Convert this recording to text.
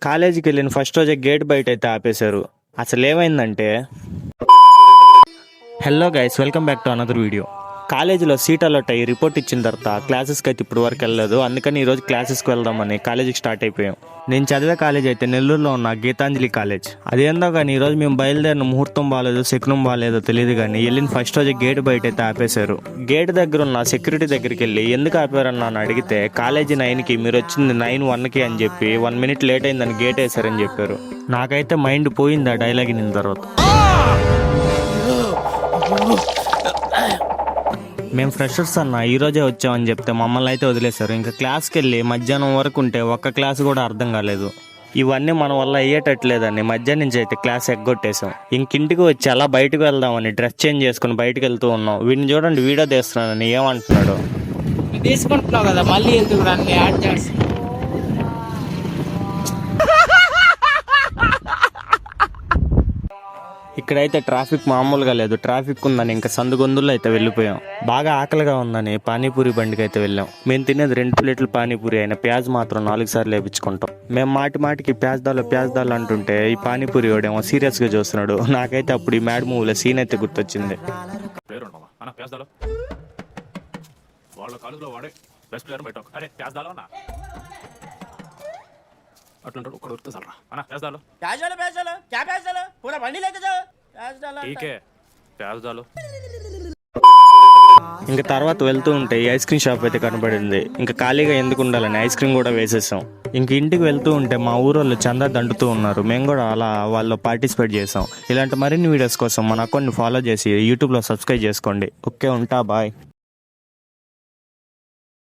కాలేజీకి వెళ్ళిన ఫస్ట్ రోజే గేట్ బయట అయితే ఆపేశారు. అసలు ఏమైందంటే, hello guys, welcome back to another video. కాలేజీలో సీట్ అలాట్ అయ్యి రిపోర్ట్ ఇచ్చిన తర్వాత క్లాసెస్కి అయితే ఇప్పుడు వరకు వెళ్ళలేదు. అందుకని ఈరోజు క్లాసెస్కి వెళ్దామని కాలేజీకి స్టార్ట్ అయిపోయాం. నేను చదివే కాలేజ్ అయితే నెల్లూరులో ఉన్న గీతాంజలి కాలేజ్. అదేందో కానీ ఈరోజు మేము బయలుదేరిన ముహూర్తం బాగాలేదు, శకునం బాగాలేదో తెలియదు కానీ వెళ్ళిన ఫస్ట్ రోజు గేట్ బయట అయితే ఆపేశారు. గేట్ దగ్గర ఉన్న సెక్యూరిటీ దగ్గరికి వెళ్ళి ఎందుకు ఆపారని నన్ను అడిగితే, కాలేజీ 9కి మీరు వచ్చింది 9:01కి అని చెప్పి 1 minute లేట్ అయిందని గేట్ వేశారని చెప్పారు. నాకైతే మైండ్ పోయింది ఆ డైలాగ్ విన్న తర్వాత. మేము ఫ్రెషర్స్ అన్న ఈరోజే వచ్చామని చెప్తే మమ్మల్ని అయితే వదిలేశారు. ఇంకా క్లాస్కి వెళ్ళి మధ్యాహ్నం వరకు ఉంటే ఒక్క క్లాస్ కూడా అర్థం కాలేదు. ఇవన్నీ మన వల్ల అయ్యేటట్లేదని మధ్యాహ్నం నుంచి అయితే క్లాస్ ఎగ్గొట్టేసాం. ఇంకింటికి వచ్చి అలా బయటకు వెళ్దామని డ్రెస్ చేంజ్ చేసుకుని బయటకు వెళ్తూ ఉన్నాం. వీడిని చూడండి, వీడియో తీస్తున్నానని ఏమంటున్నాడు. తీసుకుంటున్నావు కదా మళ్ళీ ఎందుకు నన్ను యాడ్ చేసి. ఇక్కడైతే ట్రాఫిక్ మామూలుగా లేదు. ట్రాఫిక్ ఉందని ఇంకా సందుగొందుల్లో అయితే వెళ్ళిపోయాం. బాగా ఆకలిగా ఉందని పానీపూరి బండికి అయితే వెళ్ళాం. మేము తినేది 2 ప్లేట్లు పానీపూరి అయినా ప్యాజ్ మాత్రం 4 సార్లు వేయించుకుంటాం. మేము మాటికి ప్యాజ్ దాల్ అంటుంటే ఈ పానీపూరి వాడేమో సీరియస్గా చూస్తున్నాడు. నాకైతే అప్పుడు ఈ మ్యాడ్ మూవీలో సీన్ అయితే గుర్తొచ్చింది. ఇంకా తర్వాత వెళ్తూ ఉంటే ఈ ఐస్ క్రీమ్ షాప్ అయితే కనబడింది. ఇంకా ఖాళీగా ఎందుకు ఉండాలని ఐస్ క్రీమ్ కూడా వేసేసాం. ఇంక ఇంటికి వెళ్తూ ఉంటే మా ఊరోళ్ళు చందా దండుతూ ఉన్నారు. మేము కూడా అలా వాళ్ళు పార్టిసిపేట్ చేసాం. ఇలాంటి మరిన్ని వీడియోస్ కోసం మన అకౌంట్ని ఫాలో చేసి యూట్యూబ్లో సబ్స్క్రైబ్ చేసుకోండి. ఓకే, ఉంటా, బాయ్.